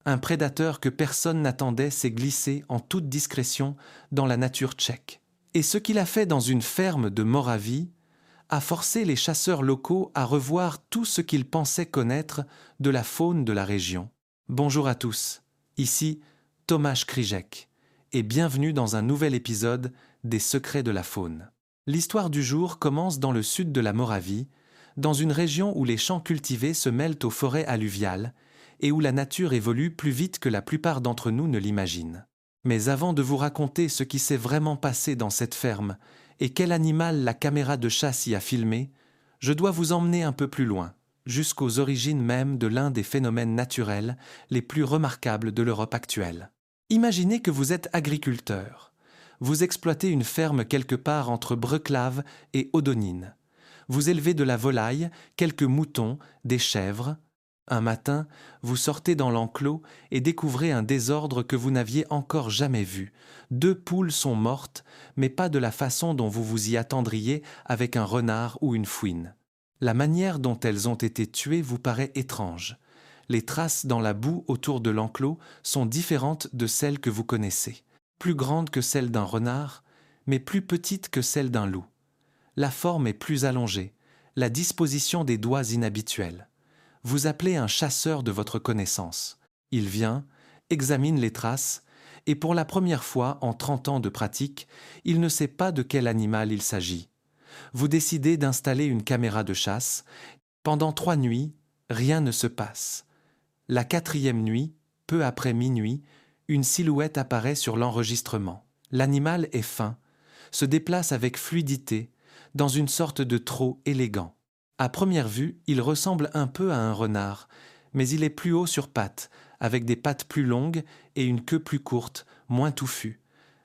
Un prédateur que personne n'attendait s'est glissé en toute discrétion dans la nature tchèque. Et ce qu'il a fait dans une ferme de Moravie a forcé les chasseurs locaux à revoir tout ce qu'ils pensaient connaître de la faune de la région. Bonjour à tous, ici Tomáš Křížek, et bienvenue dans un nouvel épisode des Secrets de la faune. L'histoire du jour commence dans le sud de la Moravie, dans une région où les champs cultivés se mêlent aux forêts alluviales et où la nature évolue plus vite que la plupart d'entre nous ne l'imaginent. Mais avant de vous raconter ce qui s'est vraiment passé dans cette ferme et quel animal la caméra de chasse y a filmé, je dois vous emmener un peu plus loin, jusqu'aux origines même de l'un des phénomènes naturels les plus remarquables de l'Europe actuelle. Imaginez que vous êtes agriculteur. Vous exploitez une ferme quelque part entre Breukelave et Odonine. Vous élevez de la volaille, quelques moutons, des chèvres. Un matin, vous sortez dans l'enclos et découvrez un désordre que vous n'aviez encore jamais vu. 2 poules sont mortes, mais pas de la façon dont vous vous y attendriez avec un renard ou une fouine. La manière dont elles ont été tuées vous paraît étrange. Les traces dans la boue autour de l'enclos sont différentes de celles que vous connaissez. Plus grandes que celles d'un renard, mais plus petites que celles d'un loup. La forme est plus allongée, la disposition des doigts inhabituelle. Vous appelez un chasseur de votre connaissance. Il vient, examine les traces, et pour la première fois en 30 ans de pratique, il ne sait pas de quel animal il s'agit. Vous décidez d'installer une caméra de chasse. Pendant 3 nuits, rien ne se passe. La 4e nuit, peu après minuit, une silhouette apparaît sur l'enregistrement. L'animal est fin, se déplace avec fluidité, dans une sorte de trot élégant. À première vue, il ressemble un peu à un renard, mais il est plus haut sur pattes, avec des pattes plus longues et une queue plus courte, moins touffue.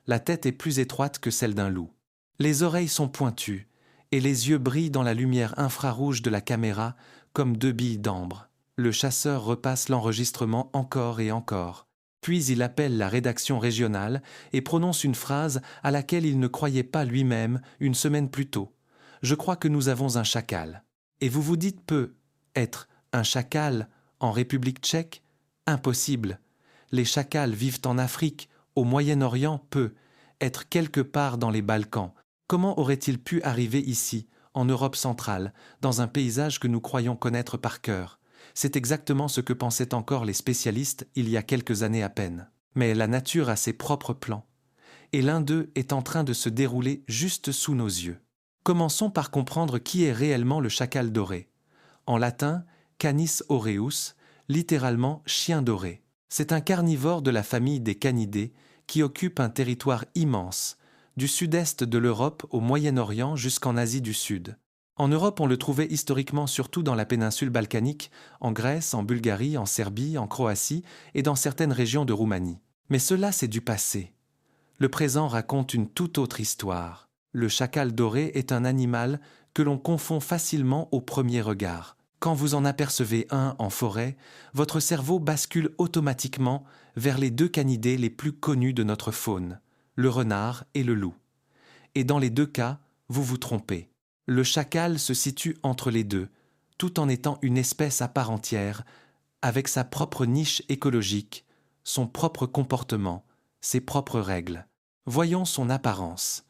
La tête est plus étroite que celle d'un loup. Les oreilles sont pointues, et les yeux brillent dans la lumière infrarouge de la caméra comme 2 billes d'ambre. Le chasseur repasse l'enregistrement encore et encore. Puis il appelle la rédaction régionale et prononce une phrase à laquelle il ne croyait pas lui-même une semaine plus tôt. « Je crois que nous avons un chacal. » Et vous vous dites peu, être un chacal en République tchèque? Impossible. Les chacals vivent en Afrique, au Moyen-Orient peu, être quelque part dans les Balkans. Comment aurait-il pu arriver ici, en Europe centrale, dans un paysage que nous croyons connaître par cœur? C'est exactement ce que pensaient encore les spécialistes il y a quelques années à peine. Mais la nature a ses propres plans, et l'un d'eux est en train de se dérouler juste sous nos yeux. Commençons par comprendre qui est réellement le chacal doré. En latin, Canis aureus, littéralement chien doré. C'est un carnivore de la famille des canidés qui occupe un territoire immense, du sud-est de l'Europe au Moyen-Orient jusqu'en Asie du Sud. En Europe, on le trouvait historiquement surtout dans la péninsule balkanique, en Grèce, en Bulgarie, en Serbie, en Croatie et dans certaines régions de Roumanie. Mais cela, c'est du passé. Le présent raconte une toute autre histoire. Le chacal doré est un animal que l'on confond facilement au premier regard. Quand vous en apercevez un en forêt, votre cerveau bascule automatiquement vers les 2 canidés les plus connus de notre faune, le renard et le loup. Et dans les 2 cas, vous vous trompez. Le chacal se situe entre les deux, tout en étant une espèce à part entière, avec sa propre niche écologique, son propre comportement, ses propres règles. Voyons son apparence.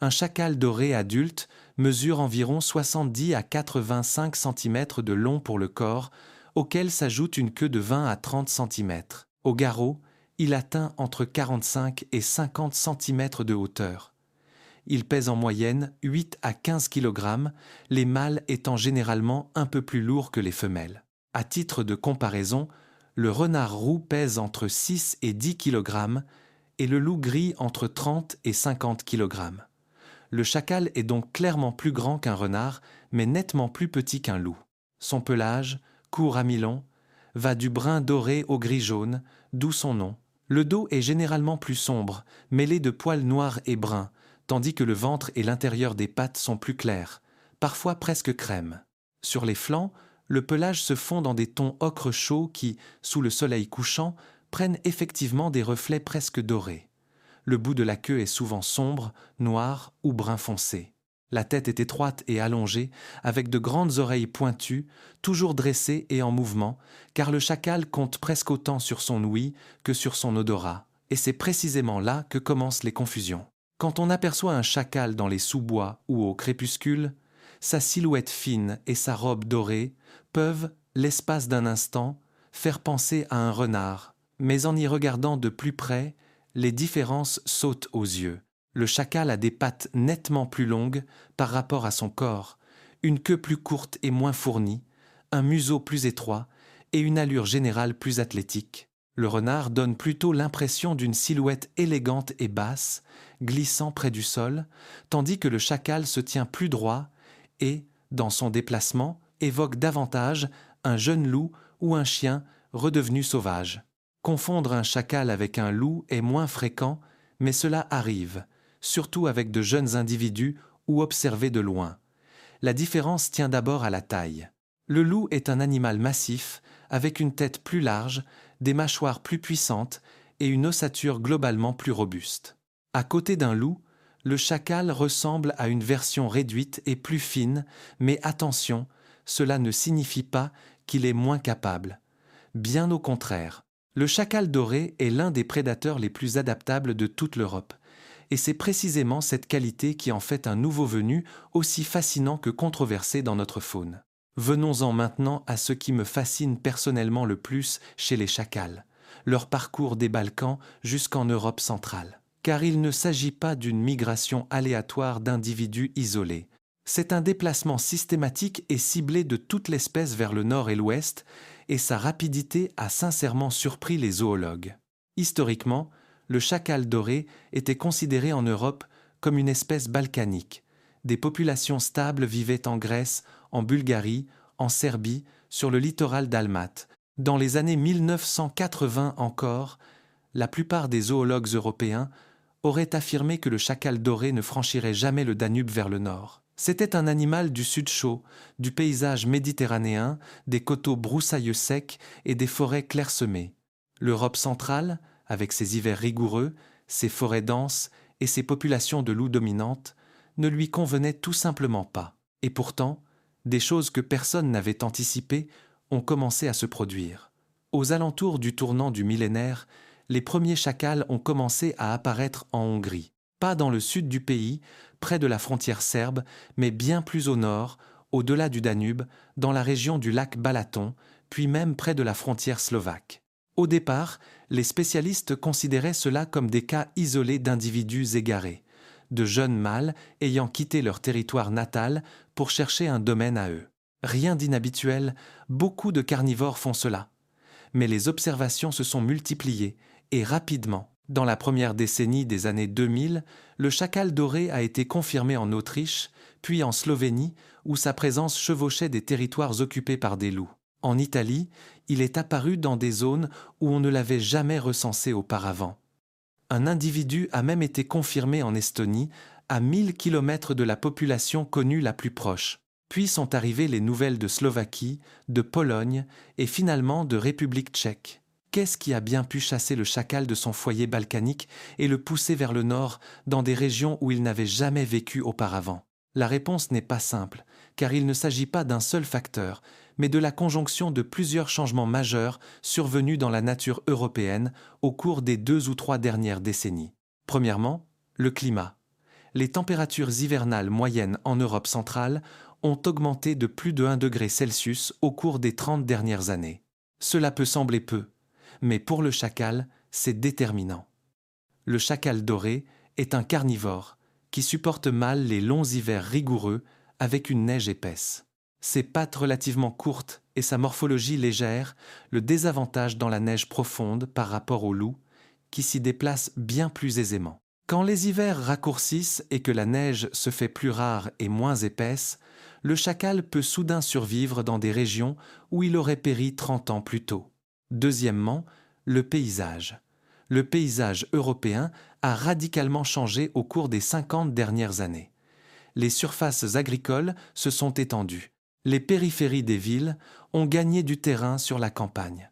Un chacal doré adulte mesure environ 70 à 85 cm de long pour le corps, auquel s'ajoute une queue de 20 à 30 cm. Au garrot, il atteint entre 45 et 50 cm de hauteur. Il pèse en moyenne 8 à 15 kg, les mâles étant généralement un peu plus lourds que les femelles. À titre de comparaison, le renard roux pèse entre 6 et 10 kg et le loup gris entre 30 et 50 kg. Le chacal est donc clairement plus grand qu'un renard, mais nettement plus petit qu'un loup. Son pelage, court à mi-long, va du brun doré au gris jaune, d'où son nom. Le dos est généralement plus sombre, mêlé de poils noirs et bruns, tandis que le ventre et l'intérieur des pattes sont plus clairs, parfois presque crème. Sur les flancs, le pelage se fond dans des tons ocre chaud qui, sous le soleil couchant, prennent effectivement des reflets presque dorés. Le bout de la queue est souvent sombre, noir ou brun foncé. La tête est étroite et allongée, avec de grandes oreilles pointues, toujours dressées et en mouvement, car le chacal compte presque autant sur son ouïe que sur son odorat, et c'est précisément là que commencent les confusions. Quand on aperçoit un chacal dans les sous-bois ou au crépuscule, sa silhouette fine et sa robe dorée peuvent, l'espace d'un instant, faire penser à un renard, mais en y regardant de plus près, les différences sautent aux yeux. Le chacal a des pattes nettement plus longues par rapport à son corps, une queue plus courte et moins fournie, un museau plus étroit et une allure générale plus athlétique. Le renard donne plutôt l'impression d'une silhouette élégante et basse, glissant près du sol, tandis que le chacal se tient plus droit et, dans son déplacement, évoque davantage un jeune loup ou un chien redevenu sauvage. Confondre un chacal avec un loup est moins fréquent, mais cela arrive, surtout avec de jeunes individus ou observés de loin. La différence tient d'abord à la taille. Le loup est un animal massif, avec une tête plus large, des mâchoires plus puissantes et une ossature globalement plus robuste. À côté d'un loup, le chacal ressemble à une version réduite et plus fine, mais attention, cela ne signifie pas qu'il est moins capable. Bien au contraire. Le chacal doré est l'un des prédateurs les plus adaptables de toute l'Europe. Et c'est précisément cette qualité qui en fait un nouveau venu aussi fascinant que controversé dans notre faune. Venons-en maintenant à ce qui me fascine personnellement le plus chez les chacals, leur parcours des Balkans jusqu'en Europe centrale. Car il ne s'agit pas d'une migration aléatoire d'individus isolés. C'est un déplacement systématique et ciblé de toute l'espèce vers le nord et l'ouest, et sa rapidité a sincèrement surpris les zoologues. Historiquement, le chacal doré était considéré en Europe comme une espèce balkanique. Des populations stables vivaient en Grèce, en Bulgarie, en Serbie, sur le littoral dalmate. Dans les années 1980 encore, la plupart des zoologues européens auraient affirmé que le chacal doré ne franchirait jamais le Danube vers le nord. C'était un animal du sud chaud, du paysage méditerranéen, des coteaux broussailleux secs et des forêts clairsemées. L'Europe centrale, avec ses hivers rigoureux, ses forêts denses et ses populations de loups dominantes, ne lui convenait tout simplement pas. Et pourtant, des choses que personne n'avait anticipées ont commencé à se produire. Aux alentours du tournant du millénaire, les premiers chacals ont commencé à apparaître en Hongrie. Pas dans le sud du pays, près de la frontière serbe, mais bien plus au nord, au-delà du Danube, dans la région du lac Balaton, puis même près de la frontière slovaque. Au départ, les spécialistes considéraient cela comme des cas isolés d'individus égarés, de jeunes mâles ayant quitté leur territoire natal pour chercher un domaine à eux. Rien d'inhabituel, beaucoup de carnivores font cela. Mais les observations se sont multipliées, et rapidement. Dans la première décennie des années 2000, le chacal doré a été confirmé en Autriche, puis en Slovénie, où sa présence chevauchait des territoires occupés par des loups. En Italie, il est apparu dans des zones où on ne l'avait jamais recensé auparavant. Un individu a même été confirmé en Estonie, à 1000 km de la population connue la plus proche. Puis sont arrivées les nouvelles de Slovaquie, de Pologne et finalement de République tchèque. Qu'est-ce qui a bien pu chasser le chacal de son foyer balkanique et le pousser vers le nord, dans des régions où il n'avait jamais vécu auparavant? La réponse n'est pas simple, car il ne s'agit pas d'un seul facteur, mais de la conjonction de plusieurs changements majeurs survenus dans la nature européenne au cours des 2 ou 3 dernières décennies. Premièrement, le climat. Les températures hivernales moyennes en Europe centrale ont augmenté de plus de 1 degré Celsius au cours des 30 dernières années. Cela peut sembler peu, mais pour le chacal, c'est déterminant. Le chacal doré est un carnivore qui supporte mal les longs hivers rigoureux avec une neige épaisse. Ses pattes relativement courtes et sa morphologie légère le désavantagent dans la neige profonde par rapport au loup, qui s'y déplace bien plus aisément. Quand les hivers raccourcissent et que la neige se fait plus rare et moins épaisse, le chacal peut soudain survivre dans des régions où il aurait péri 30 ans plus tôt. Deuxièmement, le paysage. Le paysage européen a radicalement changé au cours des 50 dernières années. Les surfaces agricoles se sont étendues. Les périphéries des villes ont gagné du terrain sur la campagne.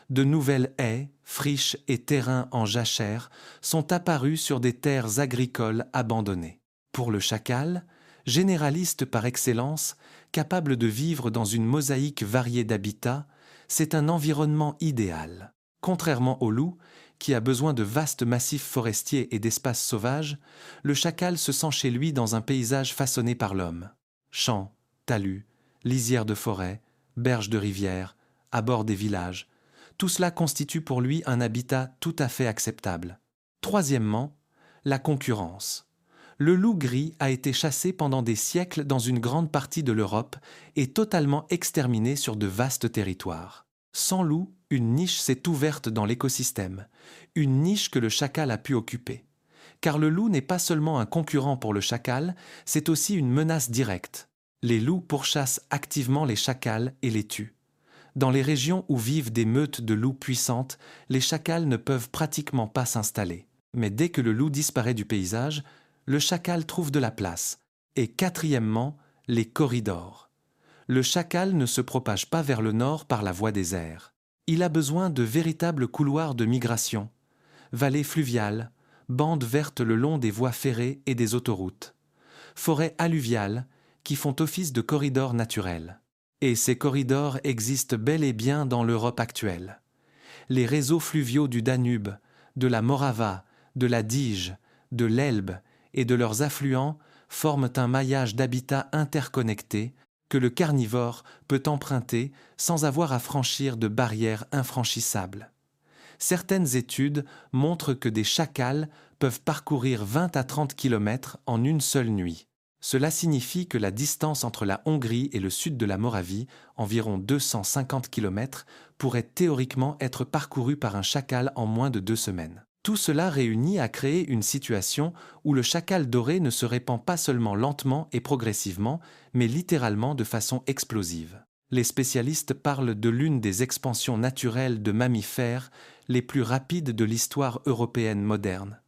De nouvelles haies, friches et terrains en jachère sont apparus sur des terres agricoles abandonnées. Pour le chacal, Généraliste par excellence, capable de vivre dans une mosaïque variée d'habitats, c'est un environnement idéal. Contrairement au loup, qui a besoin de vastes massifs forestiers et d'espaces sauvages, le chacal se sent chez lui dans un paysage façonné par l'homme. Champs, talus, lisières de forêt, berges de rivières, abords des villages, tout cela constitue pour lui un habitat tout à fait acceptable. Troisièmement, la concurrence. Le loup gris a été chassé pendant des siècles dans une grande partie de l'Europe et totalement exterminé sur de vastes territoires. Sans loup, une niche s'est ouverte dans l'écosystème, une niche que le chacal a pu occuper. Car le loup n'est pas seulement un concurrent pour le chacal, c'est aussi une menace directe. Les loups pourchassent activement les chacals et les tuent. Dans les régions où vivent des meutes de loups puissantes, les chacals ne peuvent pratiquement pas s'installer. Mais dès que le loup disparaît du paysage, le chacal trouve de la place. Et quatrièmement, les corridors. Le chacal ne se propage pas vers le nord par la voie des airs. Il a besoin de véritables couloirs de migration, vallées fluviales, bandes vertes le long des voies ferrées et des autoroutes, forêts alluviales qui font office de corridors naturels. Et ces corridors existent bel et bien dans l'Europe actuelle. Les réseaux fluviaux du Danube, de la Morava, de la Dige, de l'Elbe et de leurs affluents forment un maillage d'habitats interconnectés que le carnivore peut emprunter sans avoir à franchir de barrières infranchissables. Certaines études montrent que des chacals peuvent parcourir 20 à 30 km en une seule nuit. Cela signifie que la distance entre la Hongrie et le sud de la Moravie, environ 250 km, pourrait théoriquement être parcourue par un chacal en moins de 2 semaines. Tout cela réunit à créer une situation où le chacal doré ne se répand pas seulement lentement et progressivement, mais littéralement de façon explosive. Les spécialistes parlent de l'une des expansions naturelles de mammifères les plus rapides de l'histoire européenne moderne.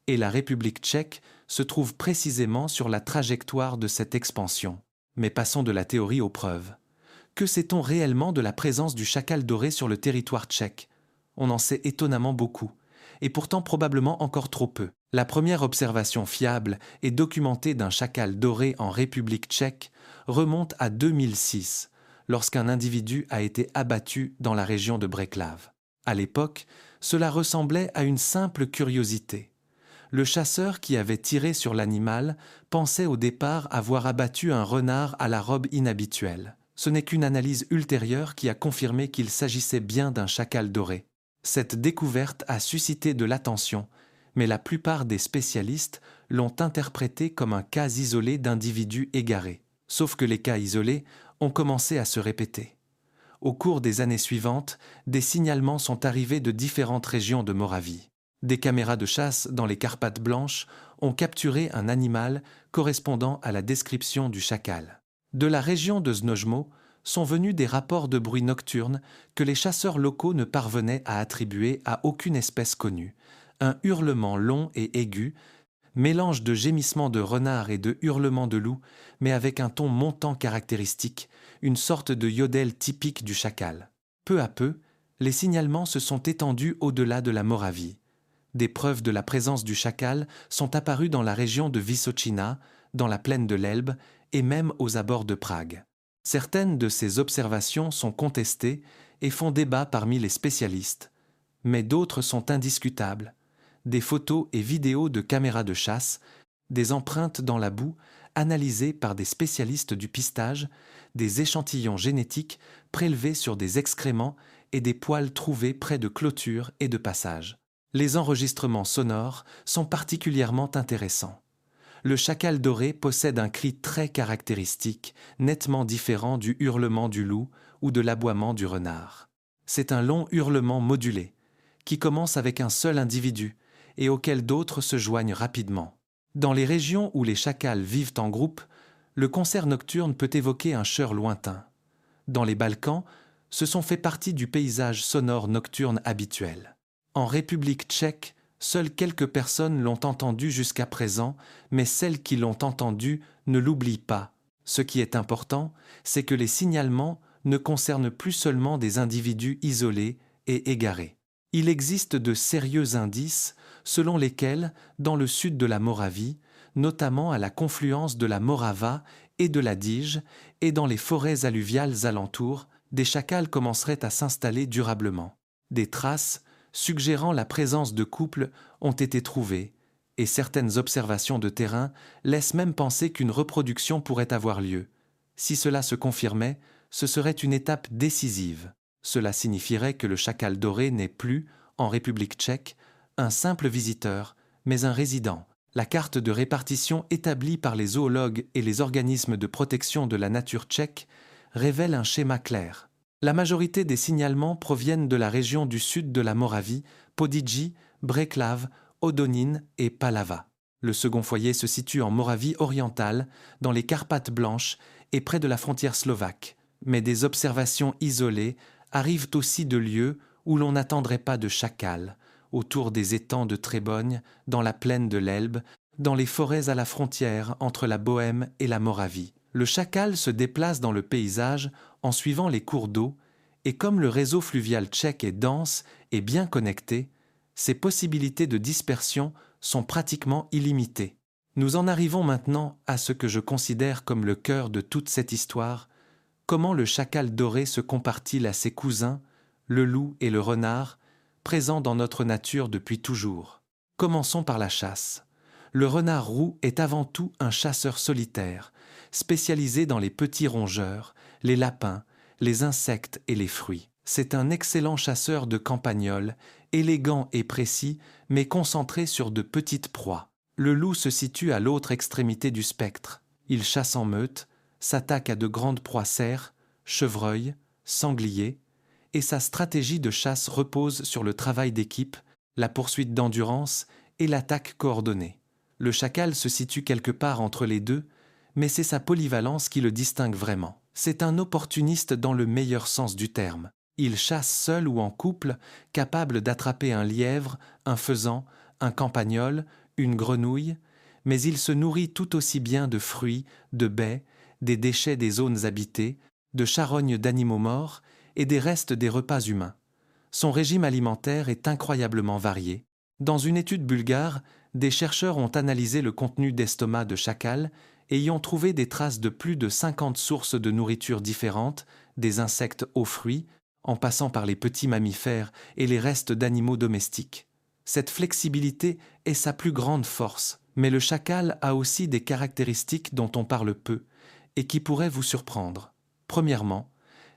Et la République tchèque se trouve précisément sur la trajectoire de cette expansion. Mais passons de la théorie aux preuves. Que sait-on réellement de la présence du chacal doré sur le territoire tchèque? On en sait étonnamment beaucoup, et pourtant probablement encore trop peu. La première observation fiable et documentée d'un chacal doré en République tchèque remonte à 2006, lorsqu'un individu a été abattu dans la région de Břeclav. À l'époque, cela ressemblait à une simple curiosité. Le chasseur qui avait tiré sur l'animal pensait au départ avoir abattu un renard à la robe inhabituelle. Ce n'est qu'une analyse ultérieure qui a confirmé qu'il s'agissait bien d'un chacal doré. Cette découverte a suscité de l'attention, mais la plupart des spécialistes l'ont interprété comme un cas isolé d'individus égarés. Sauf que les cas isolés ont commencé à se répéter. Au cours des années suivantes, des signalements sont arrivés de différentes régions de Moravie. Des caméras de chasse dans les Carpates blanches ont capturé un animal correspondant à la description du chacal. De la région de Znojmo sont venus des rapports de bruit nocturnes que les chasseurs locaux ne parvenaient à attribuer à aucune espèce connue. Un hurlement long et aigu, mélange de gémissements de renard et de hurlements de loup, mais avec un ton montant caractéristique, une sorte de yodel typique du chacal. Peu à peu, les signalements se sont étendus au-delà de la Moravie. Des preuves de la présence du chacal sont apparues dans la région de Vysočina, dans la plaine de l'Elbe et même aux abords de Prague. Certaines de ces observations sont contestées et font débat parmi les spécialistes, mais d'autres sont indiscutables. Des photos et vidéos de caméras de chasse, des empreintes dans la boue analysées par des spécialistes du pistage, des échantillons génétiques prélevés sur des excréments et des poils trouvés près de clôtures et de passages. Les enregistrements sonores sont particulièrement intéressants. Le chacal doré possède un cri très caractéristique, nettement différent du hurlement du loup ou de l'aboiement du renard. C'est un long hurlement modulé, qui commence avec un seul individu et auquel d'autres se joignent rapidement. Dans les régions où les chacals vivent en groupe, le concert nocturne peut évoquer un chœur lointain. Dans les Balkans, ce son fait partie du paysage sonore nocturne habituel. En République tchèque, seules quelques personnes l'ont entendu jusqu'à présent, mais celles qui l'ont entendu ne l'oublient pas. Ce qui est important, c'est que les signalements ne concernent plus seulement des individus isolés et égarés. Il existe de sérieux indices selon lesquels, dans le sud de la Moravie, notamment à la confluence de la Morava et de la Dige, et dans les forêts alluviales alentours, des chacals commenceraient à s'installer durablement. Des traces, suggérant la présence de couples, ont été trouvées, et certaines observations de terrain laissent même penser qu'une reproduction pourrait avoir lieu. Si cela se confirmait, ce serait une étape décisive. Cela signifierait que le chacal doré n'est plus, en République tchèque, un simple visiteur, mais un résident. La carte de répartition établie par les zoologues et les organismes de protection de la nature tchèque révèle un schéma clair. La majorité des signalements proviennent de la région du sud de la Moravie, Podigi, Břeclav, Hodonín et Palava. Le second foyer se situe en Moravie orientale, dans les Carpates blanches et près de la frontière slovaque. Mais des observations isolées arrivent aussi de lieux où l'on n'attendrait pas de chacals, autour des étangs de Trebogne, dans la plaine de l'Elbe, dans les forêts à la frontière entre la Bohême et la Moravie. Le chacal se déplace dans le paysage en suivant les cours d'eau, et comme le réseau fluvial tchèque est dense et bien connecté, ses possibilités de dispersion sont pratiquement illimitées. Nous en arrivons maintenant à ce que je considère comme le cœur de toute cette histoire. Comment le chacal doré se compare-t-il à ses cousins, le loup et le renard, présents dans notre nature depuis toujours? Commençons par la chasse. Le renard roux est avant tout un chasseur solitaire, spécialisé dans les petits rongeurs, les lapins, les insectes et les fruits. C'est un excellent chasseur de campagnols, élégant et précis, mais concentré sur de petites proies. Le loup se situe à l'autre extrémité du spectre. Il chasse en meute, s'attaque à de grandes proies cerfs, chevreuils, sangliers, et sa stratégie de chasse repose sur le travail d'équipe, la poursuite d'endurance et l'attaque coordonnée. Le chacal se situe quelque part entre les deux, mais c'est sa polyvalence qui le distingue vraiment. C'est un opportuniste dans le meilleur sens du terme. Il chasse seul ou en couple, capable d'attraper un lièvre, un faisan, un campagnol, une grenouille, mais il se nourrit tout aussi bien de fruits, de baies, des déchets des zones habitées, de charognes d'animaux morts et des restes des repas humains. Son régime alimentaire est incroyablement varié. Dans une étude bulgare, des chercheurs ont analysé le contenu d'estomac de chacal et y ont trouvé des traces de plus de 50 sources de nourriture différentes, des insectes aux fruits, en passant par les petits mammifères et les restes d'animaux domestiques. Cette flexibilité est sa plus grande force, mais le chacal a aussi des caractéristiques dont on parle peu et qui pourraient vous surprendre. Premièrement,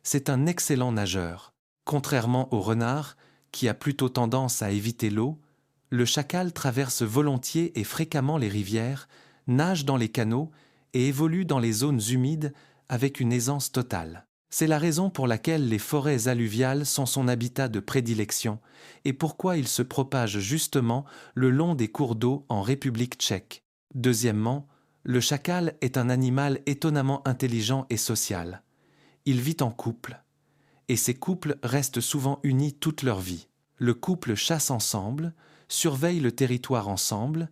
c'est un excellent nageur. Contrairement au renard, qui a plutôt tendance à éviter l'eau, le chacal traverse volontiers et fréquemment les rivières, nage dans les canaux et évolue dans les zones humides avec une aisance totale. C'est la raison pour laquelle les forêts alluviales sont son habitat de prédilection et pourquoi il se propage justement le long des cours d'eau en République tchèque. Deuxièmement, le chacal est un animal étonnamment intelligent et social. Il vit en couple, et ces couples restent souvent unis toute leur vie. Le couple chasse ensemble, surveille le territoire ensemble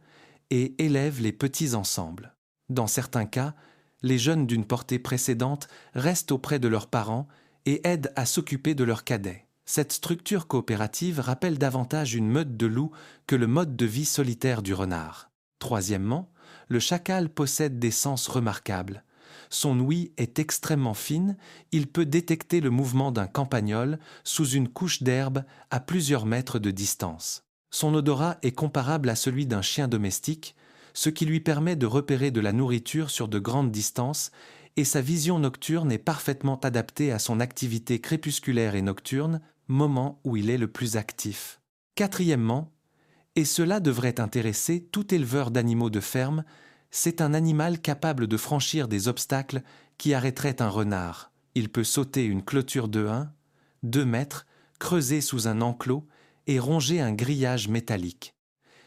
et élève les petits ensemble. Dans certains cas, les jeunes d'une portée précédente restent auprès de leurs parents et aident à s'occuper de leurs cadets. Cette structure coopérative rappelle davantage une meute de loups que le mode de vie solitaire du renard. Troisièmement, le chacal possède des sens remarquables. Son ouïe est extrêmement fine, il peut détecter le mouvement d'un campagnol sous une couche d'herbe à plusieurs mètres de distance. Son odorat est comparable à celui d'un chien domestique, ce qui lui permet de repérer de la nourriture sur de grandes distances, et sa vision nocturne est parfaitement adaptée à son activité crépusculaire et nocturne, moment où il est le plus actif. Quatrièmement, et cela devrait intéresser tout éleveur d'animaux de ferme, c'est un animal capable de franchir des obstacles qui arrêteraient un renard. Il peut sauter une clôture de 2 mètres, creuser sous un enclos et ronger un grillage métallique.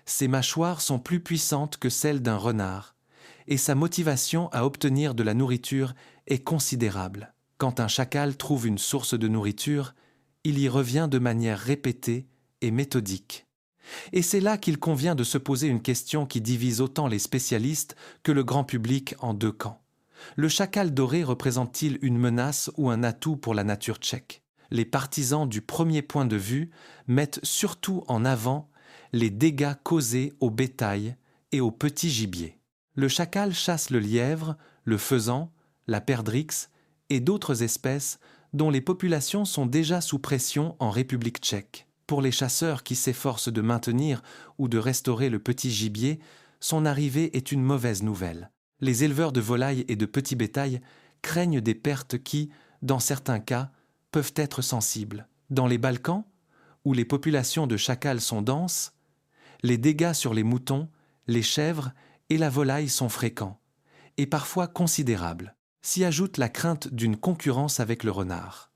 Ses mâchoires sont plus puissantes que celles d'un renard, et sa motivation à obtenir de la nourriture est considérable. Quand un chacal trouve une source de nourriture, il y revient de manière répétée et méthodique. Et c'est là qu'il convient de se poser une question qui divise autant les spécialistes que le grand public en 2 camps. Le chacal doré représente-t-il une menace ou un atout pour la nature tchèque? Les partisans du premier point de vue mettent surtout en avant les dégâts causés au bétail et au petit gibier. Le chacal chasse le lièvre, le faisan, la perdrix et d'autres espèces dont les populations sont déjà sous pression en République tchèque. Pour les chasseurs qui s'efforcent de maintenir ou de restaurer le petit gibier, son arrivée est une mauvaise nouvelle. Les éleveurs de volailles et de petits bétail craignent des pertes qui, dans certains cas, peuvent être sensibles. Dans les Balkans, où les populations de chacals sont denses, les dégâts sur les moutons, les chèvres et la volaille sont fréquents, et parfois considérables. S'y ajoute la crainte d'une concurrence avec le renard.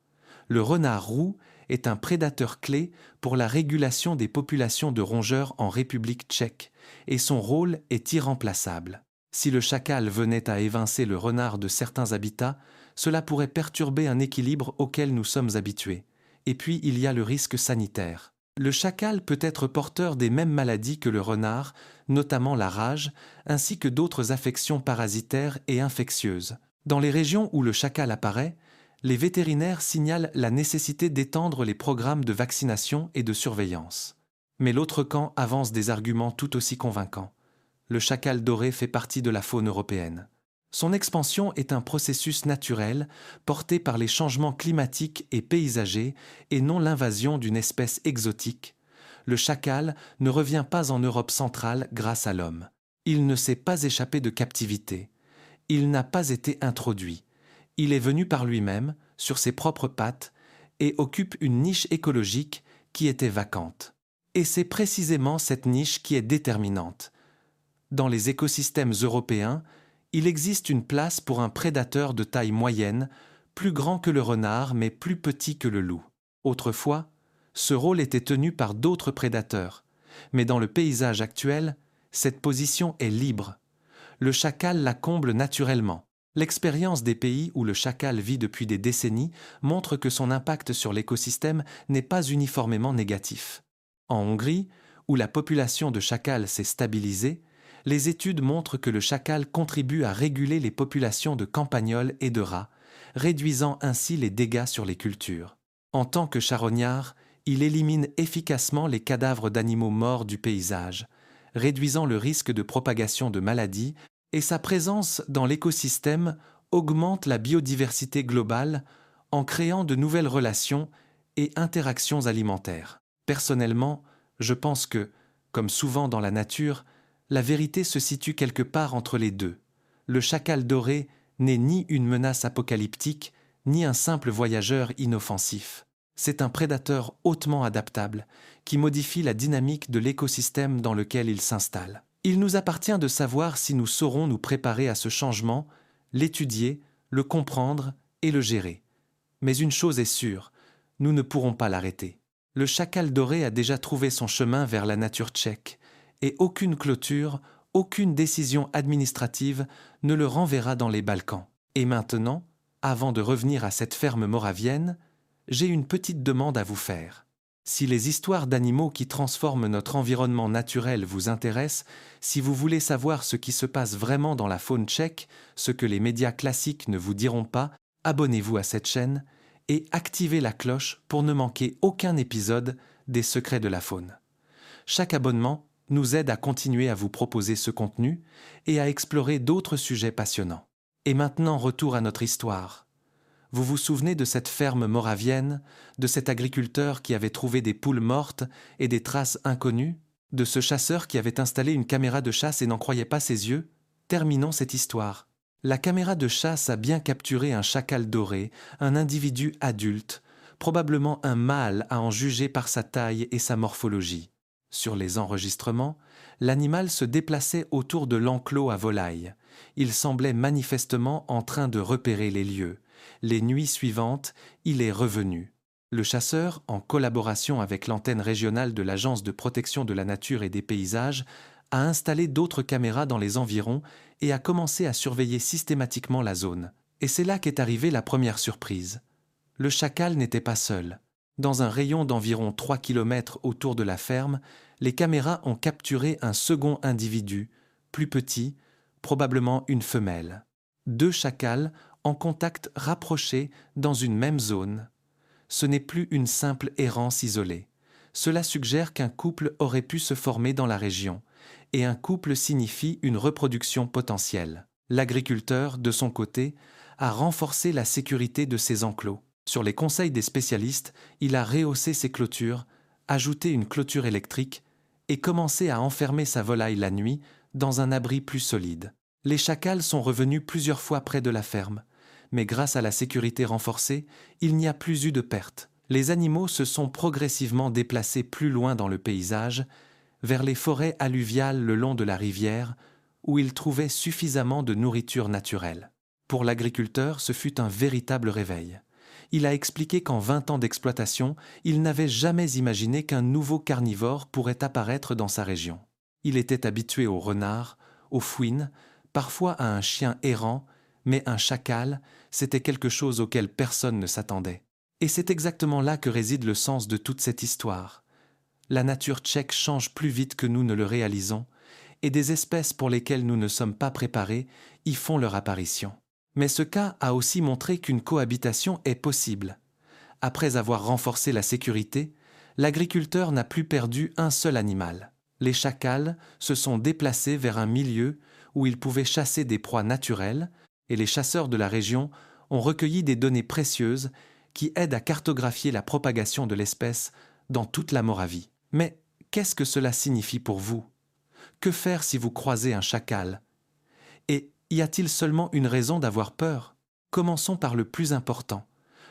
Le renard roux est un prédateur clé pour la régulation des populations de rongeurs en République tchèque, et son rôle est irremplaçable. Si le chacal venait à évincer le renard de certains habitats, cela pourrait perturber un équilibre auquel nous sommes habitués. Et puis il y a le risque sanitaire. Le chacal peut être porteur des mêmes maladies que le renard, notamment la rage, ainsi que d'autres affections parasitaires et infectieuses. Dans les régions où le chacal apparaît, les vétérinaires signalent la nécessité d'étendre les programmes de vaccination et de surveillance. Mais l'autre camp avance des arguments tout aussi convaincants. Le chacal doré fait partie de la faune européenne. Son expansion est un processus naturel porté par les changements climatiques et paysagers et non l'invasion d'une espèce exotique. Le chacal ne revient pas en Europe centrale grâce à l'homme. Il ne s'est pas échappé de captivité. Il n'a pas été introduit. Il est venu par lui-même, sur ses propres pattes, et occupe une niche écologique qui était vacante. Et c'est précisément cette niche qui est déterminante. Dans les écosystèmes européens, il existe une place pour un prédateur de taille moyenne, plus grand que le renard mais plus petit que le loup. Autrefois, ce rôle était tenu par d'autres prédateurs, mais dans le paysage actuel, cette position est libre. Le chacal la comble naturellement. L'expérience des pays où le chacal vit depuis des décennies montre que son impact sur l'écosystème n'est pas uniformément négatif. En Hongrie, où la population de chacal s'est stabilisée, les études montrent que le chacal contribue à réguler les populations de campagnols et de rats, réduisant ainsi les dégâts sur les cultures. En tant que charognard, il élimine efficacement les cadavres d'animaux morts du paysage, réduisant le risque de propagation de maladies, et sa présence dans l'écosystème augmente la biodiversité globale en créant de nouvelles relations et interactions alimentaires. Personnellement, je pense que, comme souvent dans la nature, la vérité se situe quelque part entre les deux. Le chacal doré n'est ni une menace apocalyptique, ni un simple voyageur inoffensif. C'est un prédateur hautement adaptable, qui modifie la dynamique de l'écosystème dans lequel il s'installe. Il nous appartient de savoir si nous saurons nous préparer à ce changement, l'étudier, le comprendre et le gérer. Mais une chose est sûre, nous ne pourrons pas l'arrêter. Le chacal doré a déjà trouvé son chemin vers la nature tchèque, et aucune clôture, aucune décision administrative ne le renverra dans les Balkans. Et maintenant, avant de revenir à cette ferme moravienne, j'ai une petite demande à vous faire. Si les histoires d'animaux qui transforment notre environnement naturel vous intéressent, si vous voulez savoir ce qui se passe vraiment dans la faune tchèque, ce que les médias classiques ne vous diront pas, abonnez-vous à cette chaîne et activez la cloche pour ne manquer aucun épisode des Secrets de la faune. Chaque abonnement nous aide à continuer à vous proposer ce contenu et à explorer d'autres sujets passionnants. Et maintenant, retour à notre histoire. Vous vous souvenez de cette ferme moravienne, de cet agriculteur qui avait trouvé des poules mortes et des traces inconnues, de ce chasseur qui avait installé une caméra de chasse et n'en croyait pas ses yeux? Terminons cette histoire. La caméra de chasse a bien capturé un chacal doré, un individu adulte, probablement un mâle à en juger par sa taille et sa morphologie. Sur les enregistrements, l'animal se déplaçait autour de l'enclos à volailles. Il semblait manifestement en train de repérer les lieux. Les nuits suivantes, il est revenu. Le chasseur, en collaboration avec l'antenne régionale de l'Agence de protection de la nature et des paysages, a installé d'autres caméras dans les environs et a commencé à surveiller systématiquement la zone. Et c'est là qu'est arrivée la première surprise. Le chacal n'était pas seul. Dans un rayon d'environ 3 km autour de la ferme, les caméras ont capturé un second individu, plus petit, probablement une femelle. 2 chacals en contact rapproché dans une même zone. Ce n'est plus une simple errance isolée. Cela suggère qu'un couple aurait pu se former dans la région, et un couple signifie une reproduction potentielle. L'agriculteur, de son côté, a renforcé la sécurité de ses enclos. Sur les conseils des spécialistes, il a rehaussé ses clôtures, ajouté une clôture électrique et commencé à enfermer sa volaille la nuit dans un abri plus solide. Les chacals sont revenus plusieurs fois près de la ferme, mais grâce à la sécurité renforcée, il n'y a plus eu de pertes. Les animaux se sont progressivement déplacés plus loin dans le paysage, vers les forêts alluviales le long de la rivière, où ils trouvaient suffisamment de nourriture naturelle. Pour l'agriculteur, ce fut un véritable réveil. Il a expliqué qu'en 20 ans d'exploitation, il n'avait jamais imaginé qu'un nouveau carnivore pourrait apparaître dans sa région. Il était habitué aux renards, aux fouines, parfois à un chien errant, mais un chacal, c'était quelque chose auquel personne ne s'attendait. Et c'est exactement là que réside le sens de toute cette histoire. La nature tchèque change plus vite que nous ne le réalisons, et des espèces pour lesquelles nous ne sommes pas préparés y font leur apparition. Mais ce cas a aussi montré qu'une cohabitation est possible. Après avoir renforcé la sécurité, l'agriculteur n'a plus perdu un seul animal. Les chacals se sont déplacés vers un milieu où ils pouvaient chasser des proies naturelles, et les chasseurs de la région ont recueilli des données précieuses qui aident à cartographier la propagation de l'espèce dans toute la Moravie. Mais qu'est-ce que cela signifie pour vous ? Que faire si vous croisez un chacal ? Et y a-t-il seulement une raison d'avoir peur ? Commençons par le plus important.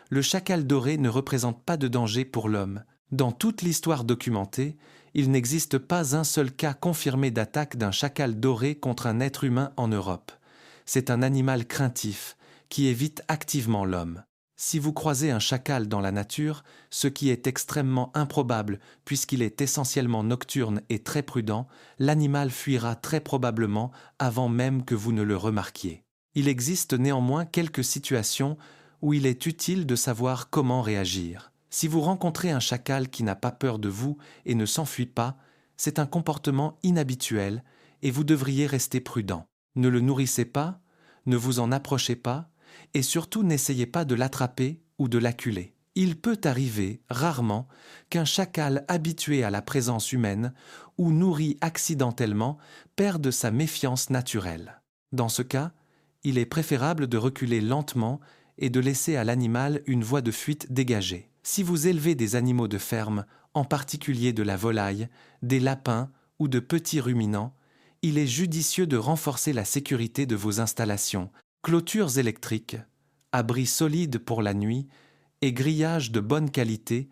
Le chacal doré ne représente pas de danger pour l'homme. Dans toute l'histoire documentée, il n'existe pas un seul cas confirmé d'attaque d'un chacal doré contre un être humain en Europe. C'est un animal craintif, qui évite activement l'homme. Si vous croisez un chacal dans la nature, ce qui est extrêmement improbable puisqu'il est essentiellement nocturne et très prudent, l'animal fuira très probablement avant même que vous ne le remarquiez. Il existe néanmoins quelques situations où il est utile de savoir comment réagir. Si vous rencontrez un chacal qui n'a pas peur de vous et ne s'enfuit pas, c'est un comportement inhabituel et vous devriez rester prudent. Ne le nourrissez pas, ne vous en approchez pas, et surtout n'essayez pas de l'attraper ou de l'acculer. Il peut arriver, rarement, qu'un chacal habitué à la présence humaine ou nourri accidentellement perde sa méfiance naturelle. Dans ce cas, il est préférable de reculer lentement et de laisser à l'animal une voie de fuite dégagée. Si vous élevez des animaux de ferme, en particulier de la volaille, des lapins ou de petits ruminants, il est judicieux de renforcer la sécurité de vos installations. Clôtures électriques, abris solides pour la nuit et grillages de bonne qualité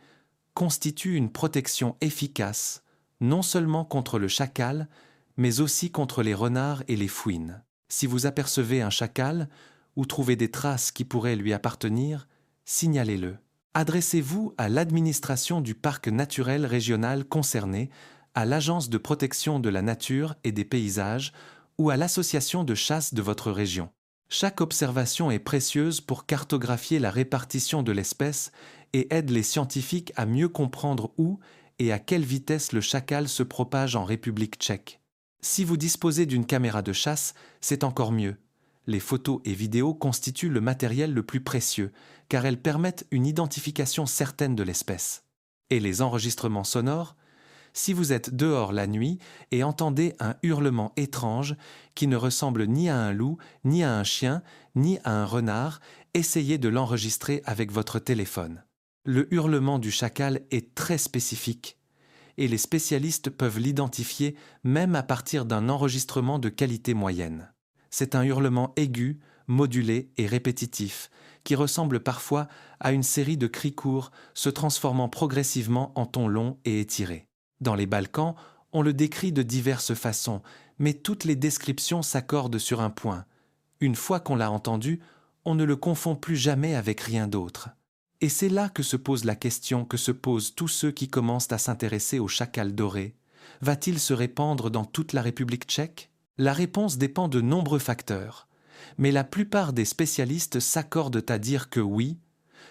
constituent une protection efficace, non seulement contre le chacal, mais aussi contre les renards et les fouines. Si vous apercevez un chacal ou trouvez des traces qui pourraient lui appartenir, signalez-le. Adressez-vous à l'administration du parc naturel régional concerné, à l'Agence de protection de la nature et des paysages ou à l'association de chasse de votre région. Chaque observation est précieuse pour cartographier la répartition de l'espèce et aide les scientifiques à mieux comprendre où et à quelle vitesse le chacal se propage en République tchèque. Si vous disposez d'une caméra de chasse, c'est encore mieux. Les photos et vidéos constituent le matériel le plus précieux, car elles permettent une identification certaine de l'espèce. Et les enregistrements sonores ? Si vous êtes dehors la nuit et entendez un hurlement étrange qui ne ressemble ni à un loup, ni à un chien, ni à un renard, essayez de l'enregistrer avec votre téléphone. Le hurlement du chacal est très spécifique et les spécialistes peuvent l'identifier même à partir d'un enregistrement de qualité moyenne. C'est un hurlement aigu, modulé et répétitif qui ressemble parfois à une série de cris courts se transformant progressivement en tons longs et étirés. Dans les Balkans, on le décrit de diverses façons, mais toutes les descriptions s'accordent sur un point. Une fois qu'on l'a entendu, on ne le confond plus jamais avec rien d'autre. Et c'est là que se pose la question que se posent tous ceux qui commencent à s'intéresser au chacal doré. Va-t-il se répandre dans toute la République tchèque ? La réponse dépend de nombreux facteurs, mais la plupart des spécialistes s'accordent à dire que oui,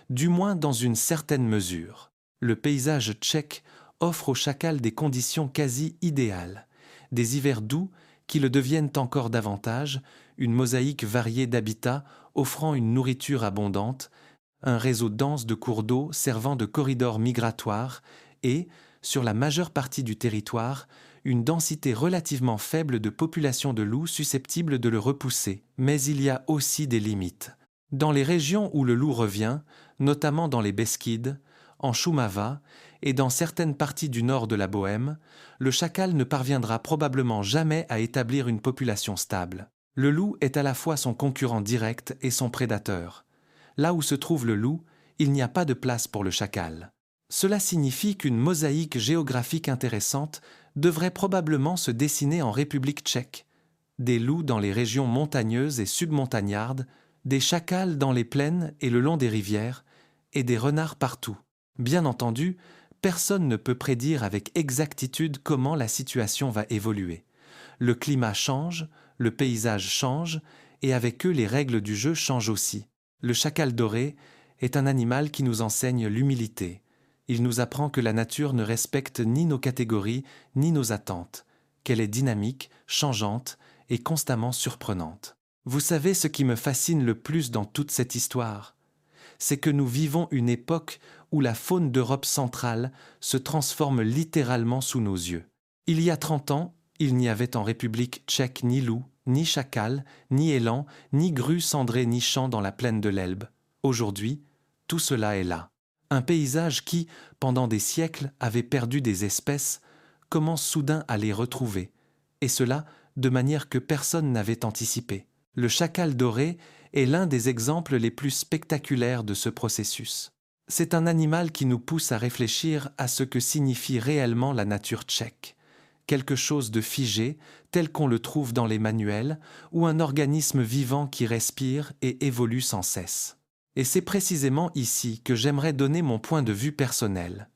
du moins dans une certaine mesure. Le paysage tchèque offre au chacal des conditions quasi idéales, des hivers doux qui le deviennent encore davantage, une mosaïque variée d'habitats offrant une nourriture abondante, un réseau dense de cours d'eau servant de corridor migratoire et, sur la majeure partie du territoire, une densité relativement faible de population de loups susceptibles de le repousser. Mais il y a aussi des limites. Dans les régions où le loup revient, notamment dans les Beskides, en Šumava et dans certaines parties du nord de la Bohême, le chacal ne parviendra probablement jamais à établir une population stable. Le loup est à la fois son concurrent direct et son prédateur. Là où se trouve le loup, il n'y a pas de place pour le chacal. Cela signifie qu'une mosaïque géographique intéressante devrait probablement se dessiner en République tchèque. Des loups dans les régions montagneuses et submontagnardes, des chacals dans les plaines et le long des rivières, et des renards partout. Bien entendu, personne ne peut prédire avec exactitude comment la situation va évoluer. Le climat change, le paysage change, et avec eux les règles du jeu changent aussi. Le chacal doré est un animal qui nous enseigne l'humilité. Il nous apprend que la nature ne respecte ni nos catégories, ni nos attentes, qu'elle est dynamique, changeante et constamment surprenante. Vous savez ce qui me fascine le plus dans toute cette histoire ? C'est que nous vivons une époque où la faune d'Europe centrale se transforme littéralement sous nos yeux. Il y a 30 ans, il n'y avait en République tchèque ni loup, ni chacal, ni élan, ni grue cendrée nichant dans la plaine de l'Elbe. Aujourd'hui, tout cela est là. Un paysage qui, pendant des siècles, avait perdu des espèces, commence soudain à les retrouver, et cela de manière que personne n'avait anticipé. Le chacal doré est l'un des exemples les plus spectaculaires de ce processus. C'est un animal qui nous pousse à réfléchir à ce que signifie réellement la nature tchèque. Quelque chose de figé, tel qu'on le trouve dans les manuels, ou un organisme vivant qui respire et évolue sans cesse. Et c'est précisément ici que j'aimerais donner mon point de vue personnel.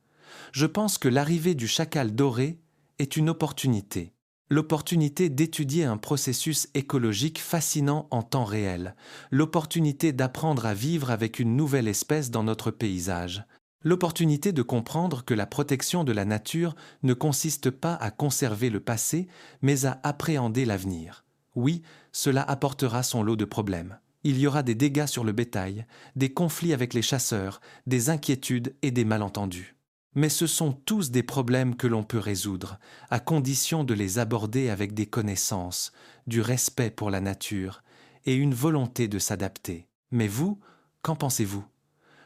Je pense que l'arrivée du chacal doré est une opportunité. L'opportunité d'étudier un processus écologique fascinant en temps réel, l'opportunité d'apprendre à vivre avec une nouvelle espèce dans notre paysage, l'opportunité de comprendre que la protection de la nature ne consiste pas à conserver le passé, mais à appréhender l'avenir. Oui, cela apportera son lot de problèmes. Il y aura des dégâts sur le bétail, des conflits avec les chasseurs, des inquiétudes et des malentendus. Mais ce sont tous des problèmes que l'on peut résoudre, à condition de les aborder avec des connaissances, du respect pour la nature et une volonté de s'adapter. Mais vous, qu'en pensez-vous ?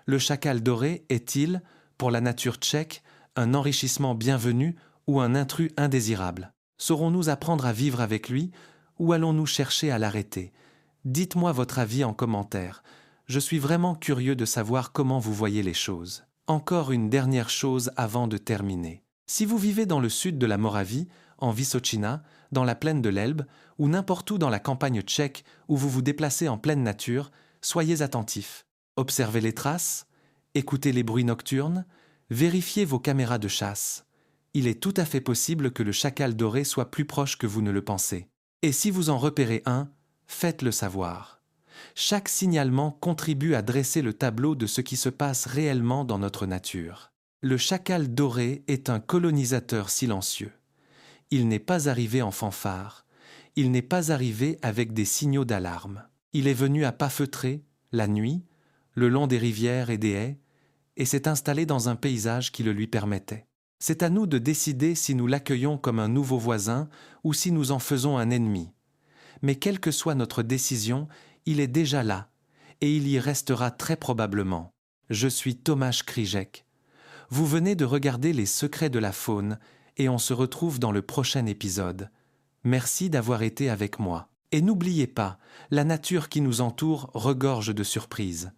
Le chacal doré est-il, pour la nature tchèque, un enrichissement bienvenu ou un intrus indésirable ? Saurons-nous apprendre à vivre avec lui ou allons-nous chercher à l'arrêter ? Dites-moi votre avis en commentaire. Je suis vraiment curieux de savoir comment vous voyez les choses. Encore une dernière chose avant de terminer. Si vous vivez dans le sud de la Moravie, en Vysočina, dans la plaine de l'Elbe, ou n'importe où dans la campagne tchèque où vous vous déplacez en pleine nature, soyez attentifs. Observez les traces, écoutez les bruits nocturnes, vérifiez vos caméras de chasse. Il est tout à fait possible que le chacal doré soit plus proche que vous ne le pensez. Et si vous en repérez un, faites-le savoir. Chaque signalement contribue à dresser le tableau de ce qui se passe réellement dans notre nature. Le chacal doré est un colonisateur silencieux. Il n'est pas arrivé en fanfare, il n'est pas arrivé avec des signaux d'alarme. Il est venu à pas feutrés, la nuit, le long des rivières et des haies, et s'est installé dans un paysage qui le lui permettait. C'est à nous de décider si nous l'accueillons comme un nouveau voisin ou si nous en faisons un ennemi. Mais quelle que soit notre décision, il est déjà là, et il y restera très probablement. Je suis Tomáš Křížek. Vous venez de regarder Les secrets de la faune, et on se retrouve dans le prochain épisode. Merci d'avoir été avec moi. Et n'oubliez pas, la nature qui nous entoure regorge de surprises.